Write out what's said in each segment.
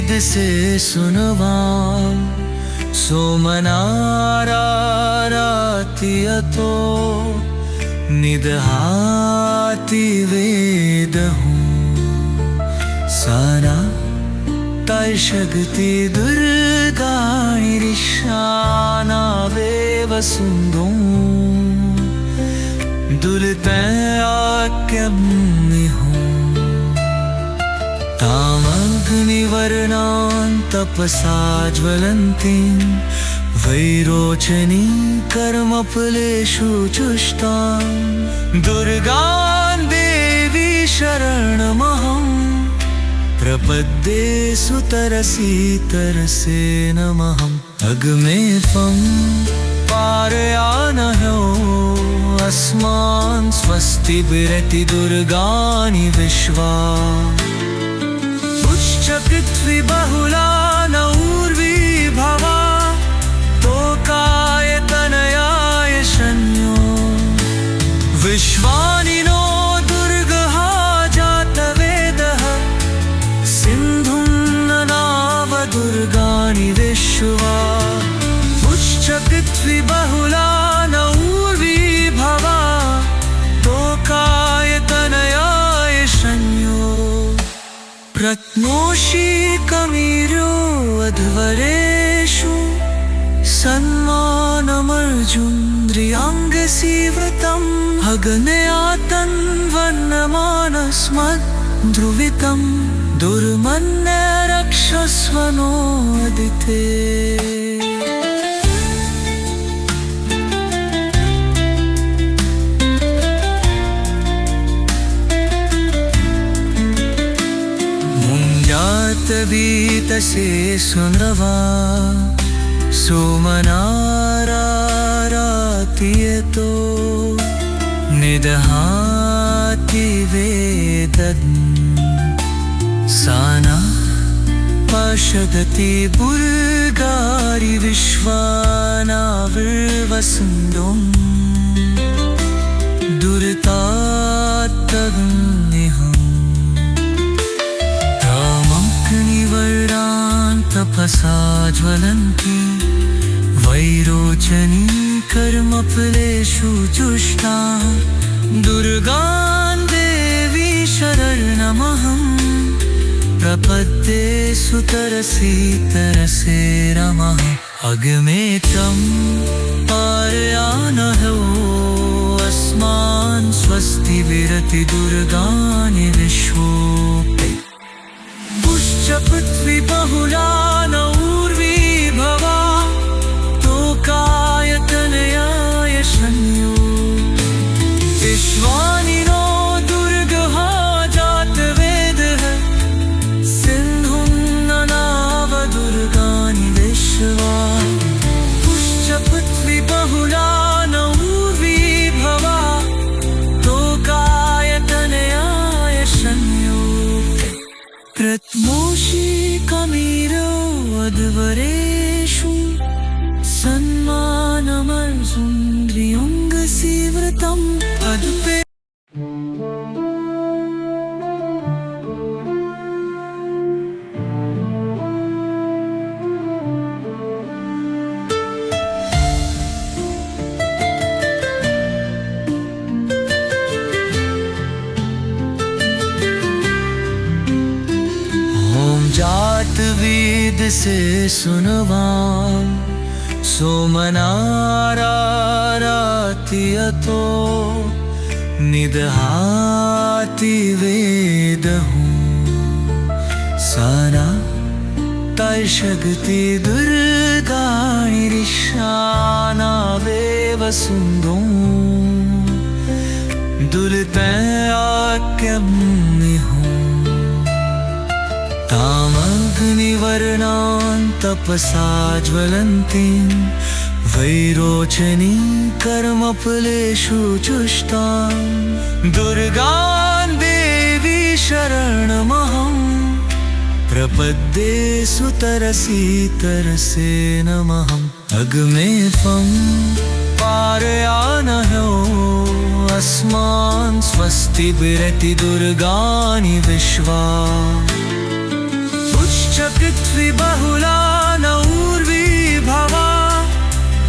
वेद से सुनवाम सोमनारारातियतो निदहाति वेदहूँ साना तैशगति दुर्गाणिरिशाना वेवसुन्दो दुलितयाक्यम्निहूँ तामग्निवर्णां तपसा ज्वलन्तीं वैरोचनीं कर्मफलेषु चुष्टां दुर्गां देवी शरणमहं प्रपद्ये सुतरसी तरसे नमहम् अग्मे त्वं पारयानहो अस्मान् स्वस्ति विरति दुर्गाणि विश्वा उच्चकृत्वि बहुला न ऊर्वी भवा तोकाय तनयाय शन्यो विश्वानि नो दुर्गः जातवेदः सिन्धुं ननाव दुर्गाणि विश्वा उच्चकृत्वि बहुला न ऊर्वी भवा तोकाय तनयाय शन्यो प्रत्नोषि कमीर्यो अध्वरेषु सन्मानमर्जुन्द्रियाङ्गसीवृतम् अग्नया तन्वन्नमानस्मद्ध्रुवितं दुर्मन्ये रक्षस्व नो अदिते मुञ्जातवीतसे सुनवा सोमनारारातियतो निदहाति वेदम् साना पश्यति बुर्गारि विश्वानाविर्वसुन्दुं दुरितात्तग्निहम् तामग्निवर्णां तपसा ज्वलन्ति वैरोचनीं कर्मफलेषु चुष्टां दुर्गां देवी शरणमहं प्रपद्ये सुतरसी तरसे नमः अग्मे त्वं पारयानहो अस्मान् स्वस्ति विरति दुर्गाणि विश्वोऽपि पुष्यपृथ्वी बहुला न ऊर्वी भवा तोकाय तनयाय शन्यो विश्वानि नो दुर्गः जातवेदः सिन्धुं ननाव दुर्गाणि विश्वा पुष्यपृथ्वी बहुला न ऊर्वी भवा तोकाय तनयाय शन्यो प्रत्नोषि कमीरो अध्वरेषु सन्मानमर्जुन्द्रियाङ्गसीवृतम् अद्पे जातवेद से सुनवाम सोमनारारातियतो निदहाति वेदहूँ साना तैशगति दुर्गाणिरिशाना वेवसुन्दो दुलितयाक्यम्निहूँ तामग्निवर्णां तपसा ज्वलन्तीं वैरोचनीं कर्मफलेषु चुष्टां दुर्गां देवी शरणमहं प्रपद्ये सुतरसी तरसे नमहम् अग्मे त्वं पारयानहो अस्मान् स्वस्ति विरति दुर्गाणि विश्वा उच्चकृत्वि पुश्चकृत्विबहुला न ऊर्वीभवा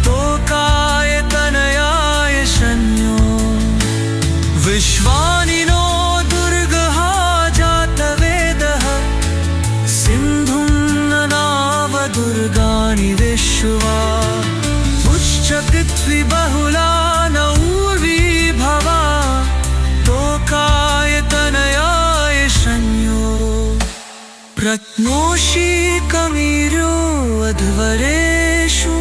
तोकाय तनयाय शन्यो विश्वानिनो दुर्गः जातवेदः सिन्धुं ननाव दुर्गाणि विश्वा पुश्चकृत्विबहुला न ऊर्वीभवा तोकाय तनयाय शन्यो प्रत्नोषि कमीर्यो अध्वरेषु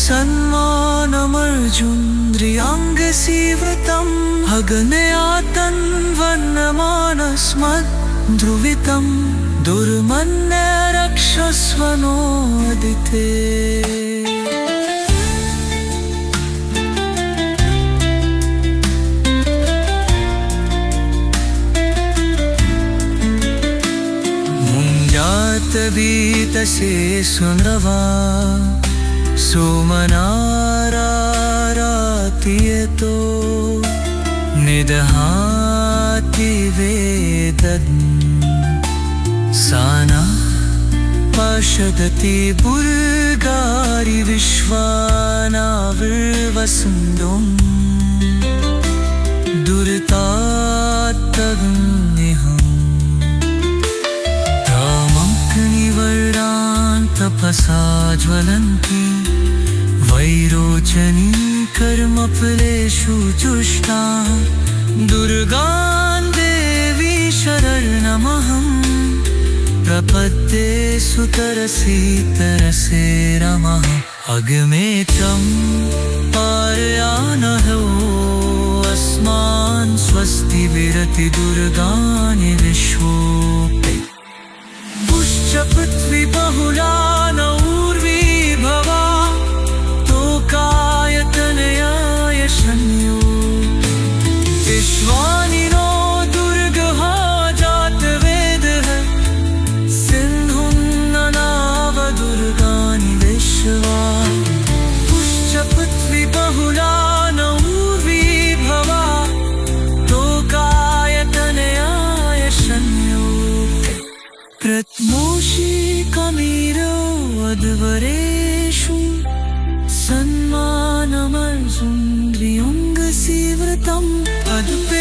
सन्मानमर्जुन्द्रियाङ्गसीवतम् अग्नया तन्वन्नमानस्मद्ध्रुवितं दुर्मन्ये रक्षस्वनोदिते मुञ्जातवीतसे सुनवा सोमनारारातियतो निदहाति वेदन् साना पश्यति बुर्गारि विश्वानाविर्वसुन्दुं दुरितात्तग्निहम् तामग्निवर्णान् तपसा ज्वलन्ति वैरोचनी कर्मफलेषु जुष्टा दुर्गां देवी शरणमहम् प्रपद्ये सुतरसे तरसे रमः अग्मे तं पारयानहो अस्मान् स्वस्ति विरति दुर्गाणि विश्वोऽपि पुश्चपृथ्वीबहुला न ऊर्वीभवा तोकाय तनयाय शन्यो विश्वानिनो दुर्गः जातवेदः सिन्धुं ननाव दुर्गाणि विश्वा पुश्चपृथ्वीबहुला न ऊर्वीभवा तोकाय तनयाय शन्यो प्रत्नोषि कमीरो अध्वरेषु सन्मानमर्जुन्द्रियाङ्गसीवतम् अद्पे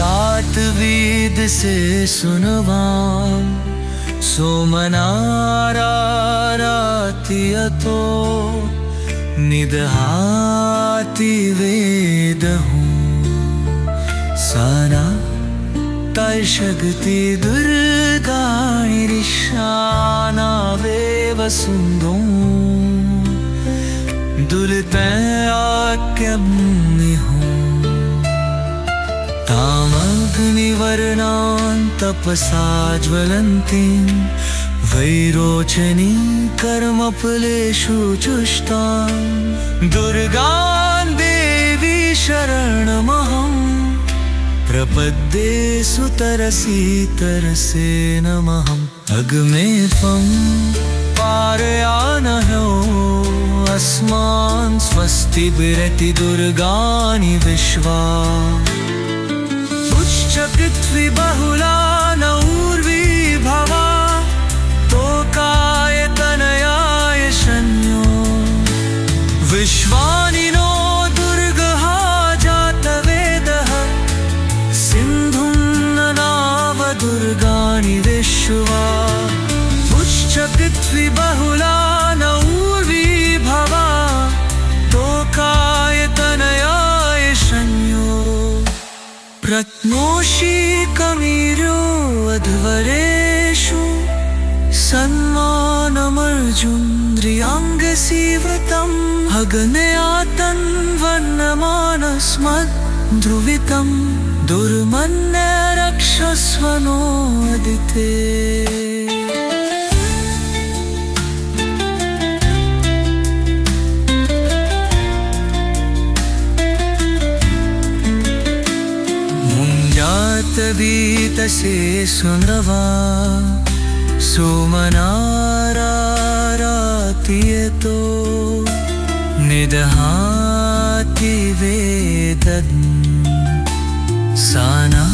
जातवेद से सुनवां सोमनारारातियतो निदहाति वेदहुं साना तर्शगति दुर्गाणि ऋषानावेव सुन्दुं दुरितयाक्यग्निहुं तामग्निवर्णान् तपसा ज्वलन्तीं वैरोचनीं कर्मफलेषु जुष्टां दुर्गां देवी शरणमहम् प्रपद्ये सुतरसे तरसे नमहम् अग्मे त्वं पारयानहो अस्मान् स्वस्ति विरति दुर्गाणि विश्वा पुश्चकृत्विबहुला न ऊर्वीभवा तोकाय तनयाय शन्यो विश्वानिनो दुर्गः जातवेदः सिन्धुं ननाव दुर्गाणि विश्वा पुश्चकृत्विबहुला न ऊर्वीभवा तोकाय तनयाय शन्यो प्रत्नोषि कमीर्यो अध्वरेषु सन्मानमर्जुन्द्रियाङ्गसीवतम् अग्नया तन्वन्नमानस्मद्ध्रुवितं दुर्मन्ये रक्षस्वनोदिते वीतसे सुनवा सोमनारारातियतो निदहाति वेदन् साना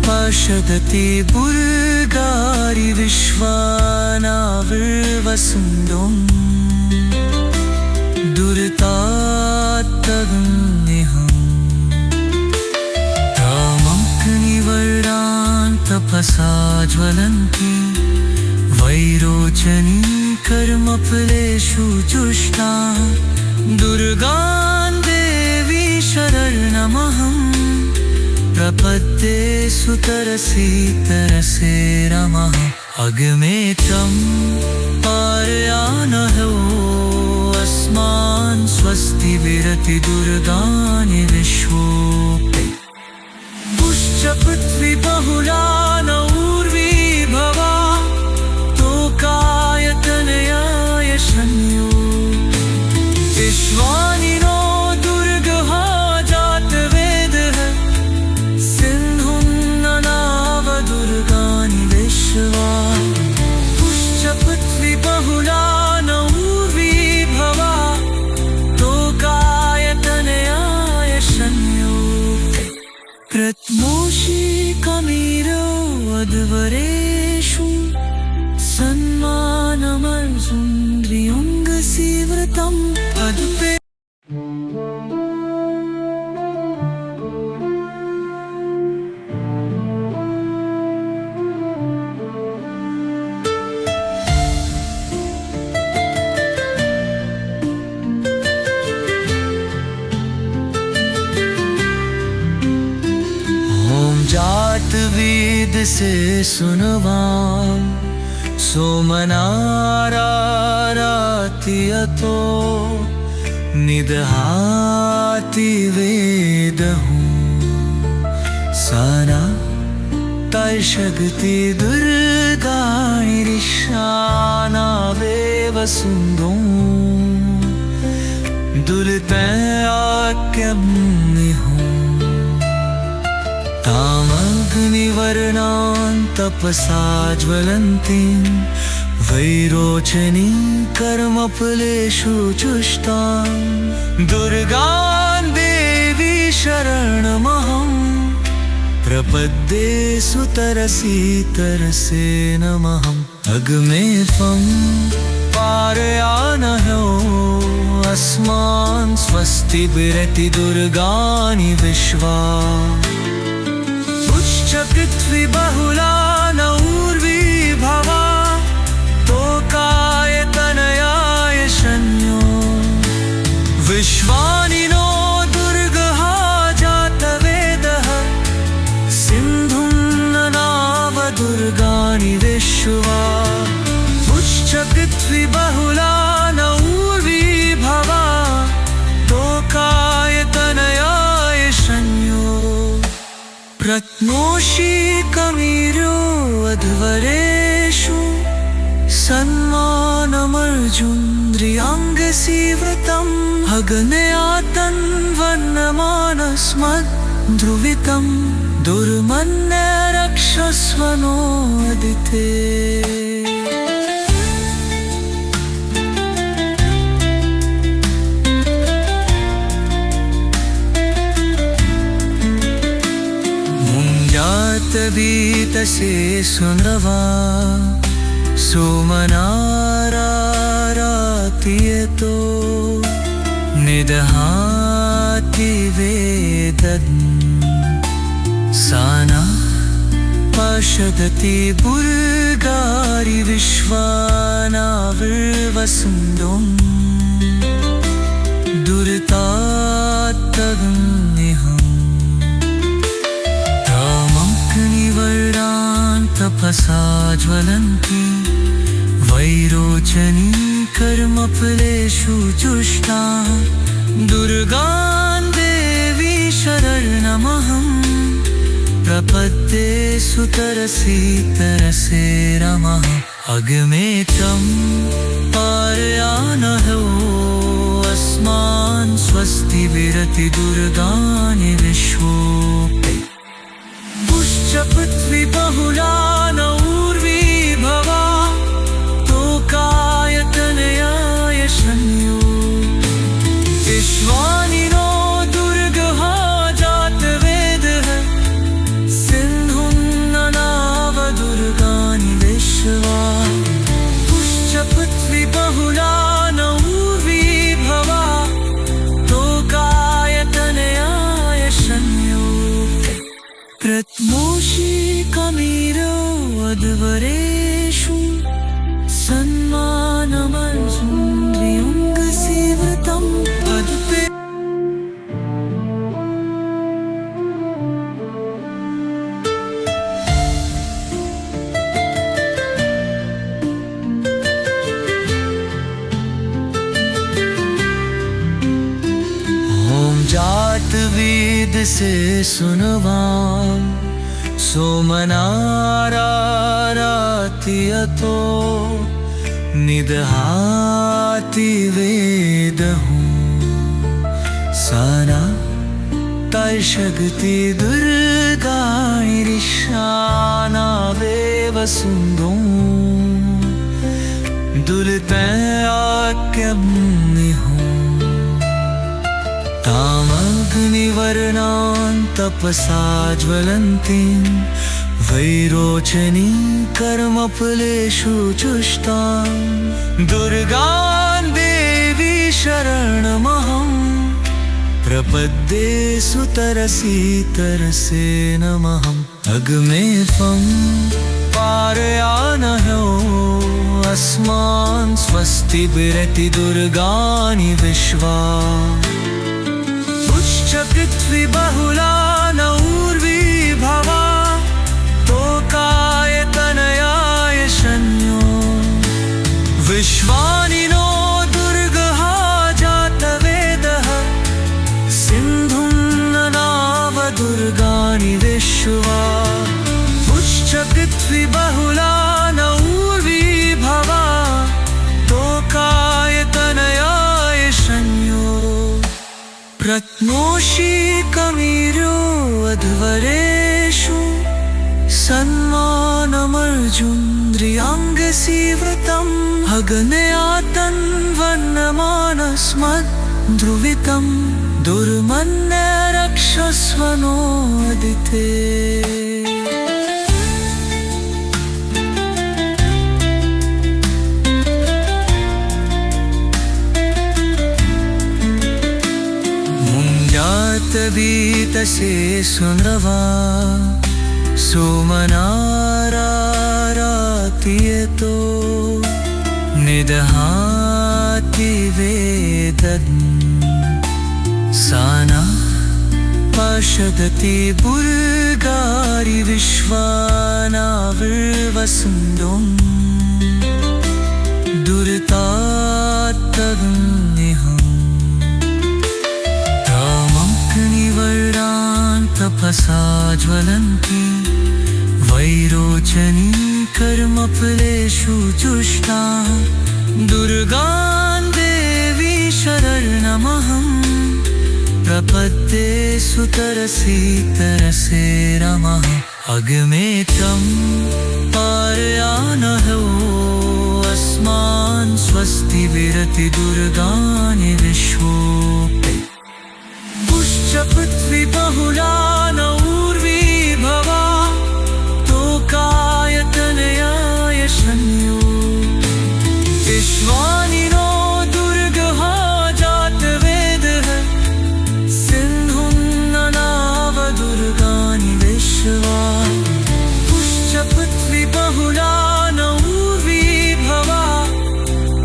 पश्यति बुर्गारि विश्वानाविर्वसुन्दुम् दुरितात्तगन्निहम् तामग्निवर्णान् तपसा ज्वलन्ति वैरोचनी कर्मफलेषु जुष्टा दुर्गां देवी शरणमहम् प्रपद्ये सुतरसे तरसे नमः अग्मे तं पारयानहो अस्मान् स्वस्ति विरति दुर्गानि विश्वोऽपि पुश्च पृथ्वी बहुला न ऊर्वी भवा तोकायतनयाय शन्यो विश्वानि नो दुर्गः जातवेदः सिन्धुं ननाव दुर्गानि विश्वा पुश्च पृथ्वी बहुला न ऊर्वी भवा तोकायतनयाय शन्यो प्रथमोषि कमीरो अध्वरेषु सन्मानमर्जुन्द्रियङ्गसीव्रतम् अद्पे ॐ जातवेद से सुनवां सोमनारारातियतो निदहाति वेदहुं साना तर्शगति दुर्गाणिरिशानावेव सुन्दुं दुरितयाक्यग्निहुं तामग्निवर्णान् तपसा ज्वलन्तीं वैरोचनीं कर्मफलेषु जुष्टां दुर्गां देवी शरणमहम् प्रपद्ये सुतरसे तरसे नमः अग्मे त्वं पारयानहो अस्मान् स्वस्ति विरति दुर्गानि विश्वा पुश्च पृथ्वी बहुला न ऊर्वी भवा तोकायतनयाय शन्यो विश्वानि नो दुर्गः जातवेदः सिन्धुं ननाव दुर्गानि विश्वा पुश्च पृथ्वी बहुला न ऊर्वी भवा तोकायतनयाय शन्यो प्रत्नोषि कमीरो अध्वरेषु सन्मानमर्जुन्द्रियाङ्गसीव्रतम् अग्नया तन्वन्नमानस्मद्ध्रुवितं दुर्मन्ये रक्षस्व नो अदिते वीतसे सुनवा सोमनारारातियतो निदहाति वेदन् साना पश्यति बुर्गारि विश्वानाविर्वसुन्दुम् दुरितात्तगन्निहम् वर्णान् तपसा ज्वलन्ति वैरोचनी कर्मफलेषु जुष्टा दुर्गां देवी शरणमहम् प्रपद्ये सुतरसे तरसे नमः अग्मे तं पारयानहो अस्मान् स्वस्ति विरति दुर्गानि विश्वोऽपि जात वेद से सुनवाम सोमनारारातियतो निदहाति वेदहूँ साना तैशगति दुर्गाणिरिशाना वेवसुन्दो दुलितयाक्यम्निहूँ तामग्निवर्णां तपसा ज्वलन्तीं वैरोचनीं कर्मफलेषु चुष्टां दुर्गां देवी शरणमहं प्रपद्ये सुतरसी तरसे नमः अग्मे त्वं पारयानहो अस्मान् स्वस्ति विरति दुर्गाणि विश्वा पृथ्वी बहुला न ऊर्वी भवा तोकाय तनयाय शन्यो विश्वानि नो दुर्गहा जातवेदः सिन्धुं ननाव दुर्गाणि विश्वा पृथ्वी बहुला न ऊर्वी भवा तोकाय तनयाय शन्यो प्रत्नोषि कमीरो अध्वरेषु सन्मानमर्जुन्द्रियाङ्गसीवृतम् अग्नया तन्वन्नमानस्मद्ध्रुवितं दुर्मन्ये रक्षस्व नोदिते तबीतसे सुनवा सोमनारारातियतो निदहाति वेदन् साना पश्यति बुर्गारि विश्वानाविर्वसुन्दों दुरितात्तग्निहम् वर्णान् तपसा ज्वलन्ति वैरोचनीं कर्मफलेषु चुष्टा दुर्गां देवी शरणमहं प्रपद्ये सुतरसी तरसे नमः अग्मे त्वं पारयानहो अस्मान् स्वस्ति विरति दुर्गाणि विश्वोऽपि पृथ्वी बहुला न ऊर्वी भवा तोकाय तनयाय शन्यो विश्वानि नो दुर्गहा जातवेदः सिन्धुं ननाव दुर्गाणि विश्वा पृथ्वी बहुला न ऊर्वी भवा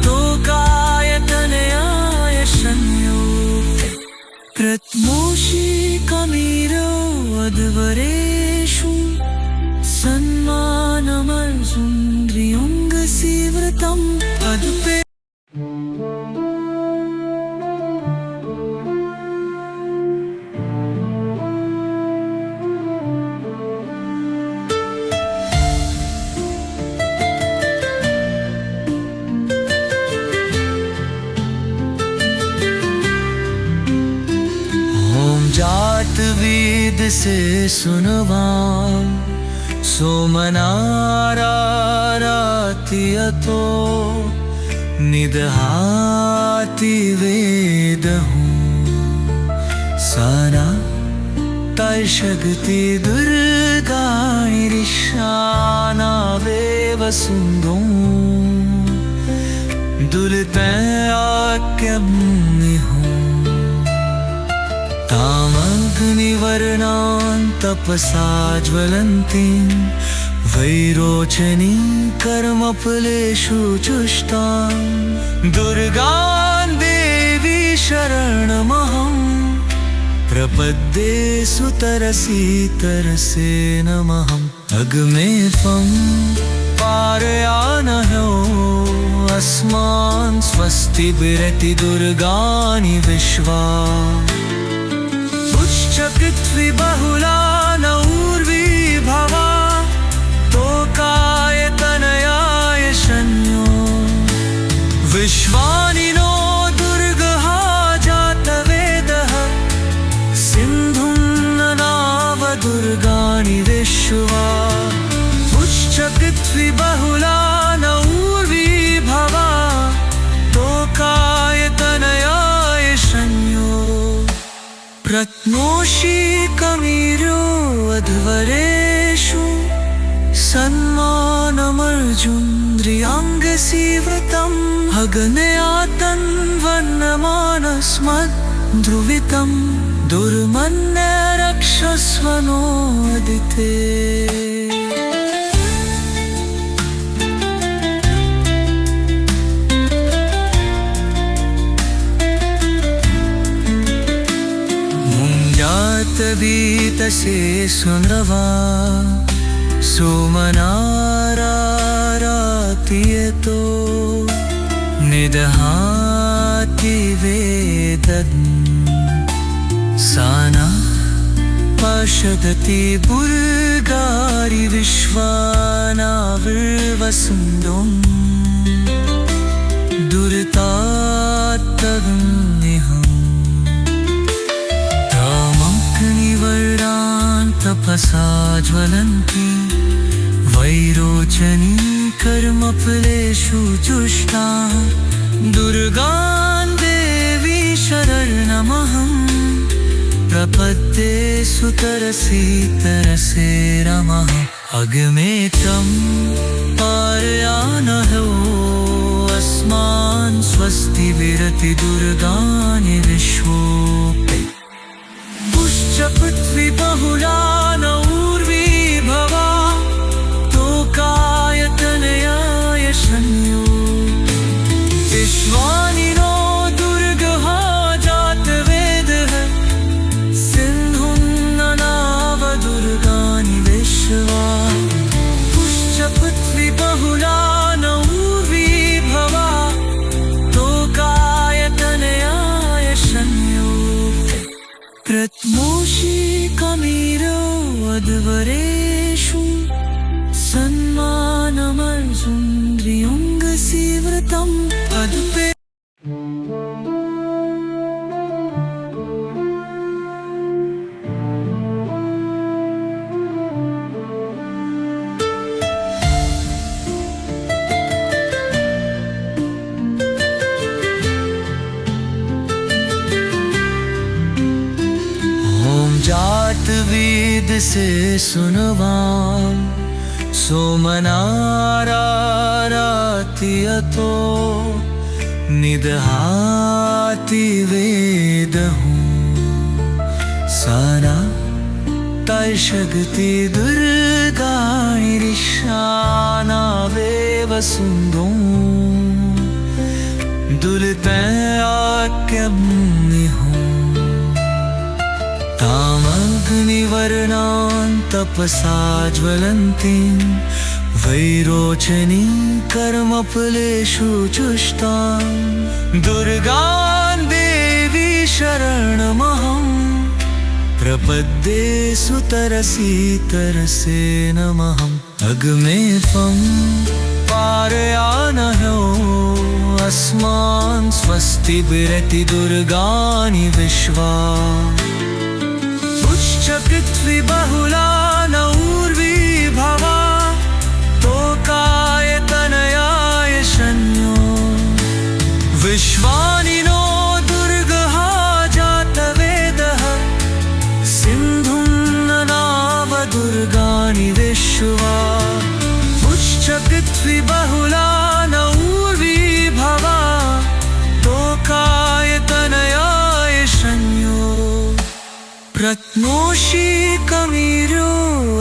तोकाय तनयाय शन्यो प्रत्नोषि कमीरो अध्वरेषु सन्मानमर्जुन्द्रियाङ्गसीवृतम् अदुपे जात वेद से सुनवाम सोमनारारातियतो निदहाति वेदहूँ साना तैशगति दुर्गाणिरिशाना वेवसुन्दो दुलितयाक्यम्निहूँ तामग्निवर्णां तपसा ज्वलन्तीं वैरोचनीं कर्मफलेषु चुष्टां दुर्गां देवी शरणमहं प्रपद्ये सुतरसी तरसे नमः अग्मे त्वं पारयानहो अस्मान् स्वस्ति विरति दुर्गाणि विश्वा पुश्चकृत्विबहुला न ऊर्वीभवा तोकाय तनयाय शन्यो विश्वानिनो दुर्गः जातवेदः सिन्धुं ननावदुर्गाणि विश्वा पुश्चकृत्विबहुला न ऊर्वीभवा तोकाय तनयाय शन्यो प्रत्नोषि कमीर्यो अध्वरेषु सन्मानमर्जुन्द्रियाङ्गसीवृतम् हगनया तन्वन्नमानस्मद्ध्रुवितं दुर्मन्ये रक्षस्वनोदिते मुञ्जातवीतसे सुनृवा सोमनारारातियतो निदहाति वेदन् साना पश्यति बुर्गारि विश्वानाविर्वसुन्दुं दुरितात्तगन्निहम् तामग्निवर्णान् तपसा ज्वलन्ति वैरोचनी कर्मफलेषु जुष्टा दुर्गां देवी शरणमहं प्रपद्ये सुतरसे तरसे रमः अग्मे तं पारयानहो अस्मान् स्वस्ति विरति दुर्गाणि विश्वोऽपि पुश्चकृत्विबहुला न ऊर्वीभवा तोकाय तनयाय शन्यो विश्वानिनो दुर्गः जातवेदः सिन्धुं ननावदुर्गाणि विश्वा पुश्चकृत्विबहुला न ऊर्वीभवा तोकाय तनयाय शन्यो प्रत्नोषि कमीरो अध्वरेषु सन्मानमर्जुन्द्रियाङ्गसीवृतम् अद्पे जातवेद से सुनवाम सोमनारारातियतो निदहाति वेदहूँ साना तर्शगति दुर्गाणि ऋषानावेव सुन्दुं दुरितयाक्यग्निहूँ तामग्निवर्णान् तपसा ज्वलन्तीं वैरोचनीं कर्मफलेषु जुष्टां दुर्गां देवी शरणमहं प्रपद्ये सुतरसे तरसे नमहम् अग्मे त्वं पारयानहो अस्मान् स्वस्ति विरति दुर्गाणि विश्वा पुश्चकृत्विबहुला न ऊर्वीभवा तोकाय तनयाय शन्यो विश्वानिनो दुर्गः जातवेदः सिन्धुं ननावदुर्गाणि विश्वा पुश्चकृत्विबहुला न ऊर्वीभवा तोकाय तनयाय शन्यो प्रत्नोषि कमीर्यो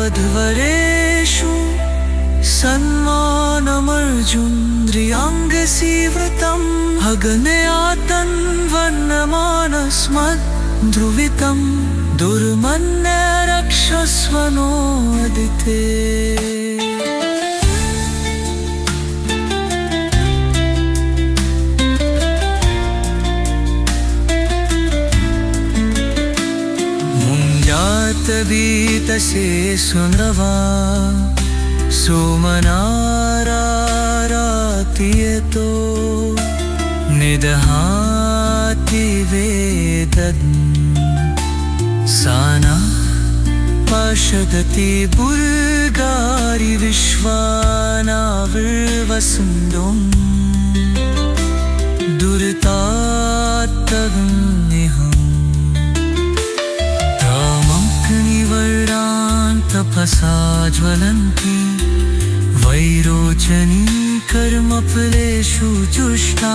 अध्वरेषु सन्मानमर्जुन्द्रियाङ्गसीवृतम् हगनया तन्वन्नमानस्मद्ध्रुवितं दुर्मन्ये रक्षस्वनोदिते वीतसे सुनवा सोमनारारातियतो निदहाति वेदन् साना पश्यति बुल्गारि विश्वानाविर्वसुन्दुम् दुरितात्तगन्निहम् तामग्निवर्णान् तपसा ज्वलन्ति वैरोचनी कर्मफलेषु जुष्टा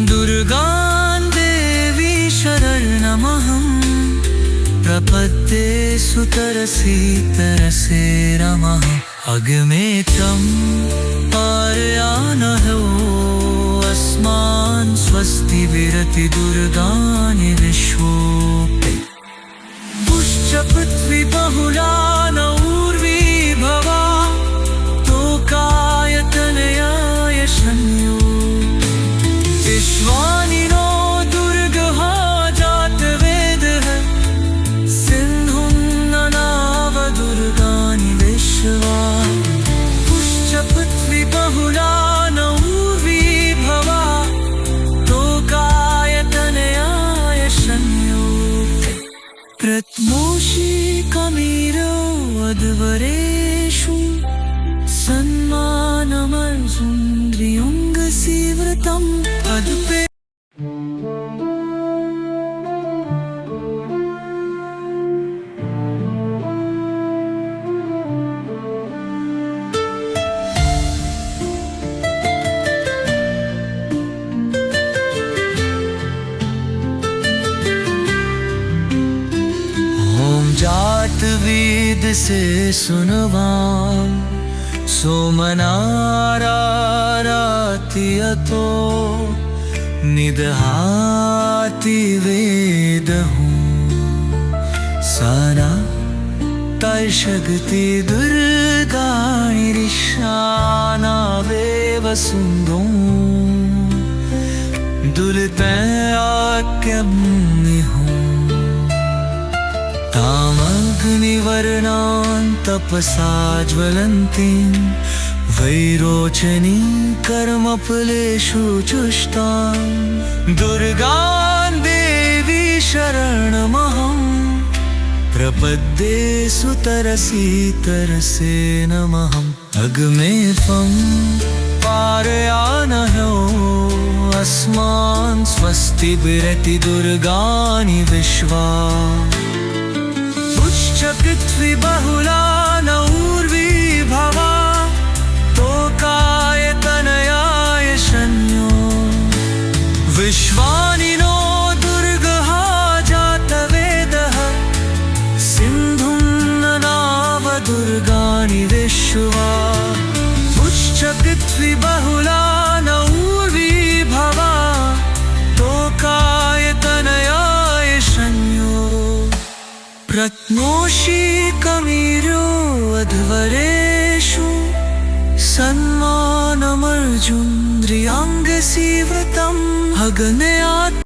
दुर्गां देवी शरणमहम् प्रपद्ये सुतरसे तरसे नमः अग्मे तं पारयानहो अस्मान् स्वस्ति विरति दुर्गानि विश्वोऽपि पुश्च पृथ्वी बहुला न ऊर्वी भवा तोकायतनयाय शन्यो विश्वानि नो दुर्गः जातवेदः सिन्धुं ननाव दुर्गानि विश्वा पुश्च पृथ्वी बहुला न ऊर्वी भवा तोकायतनयाय शन्यो प्रथमोषि कमीरो अध्वरेषु सन्मानमर्जुन्द्रियुङ्गसीव्रतम् अदुपे ओम जात वेद से सुनवाम सोमनारारातियतो निदहाति वेदहुं साना तर्शगति दुर्गाणिरिशानावेव सुन्दुं दुरितयाक्यग्निहुं तामग्निवर्णान् तपसा ज्वलन्तीं वैरोचनीं कर्मफलेषु जुष्टां दुर्गां देवी शरणमहम् प्रपद्ये सुतरसे तरसे नमः अग्मे त्वं पारयानहो अस्मान् स्वस्ति विरति दुर्गानि विश्वा पुश्च पृथ्वी बहुला न ऊर्वी भवा तोकायतनयाय शन्यो विश्वानि नो दुर्गः जातवेदः सिन्धुं ननाव दुर्गानि विश्वा पुश्च पृथ्वी बहुला न ऊर्वी भवा तोकायतनयाय शन्यो प्रत्नोषि कमीरो अध्वरेषु सन्मानमर्जुन्द्रियाङ्गसीव्रतम् अग्नया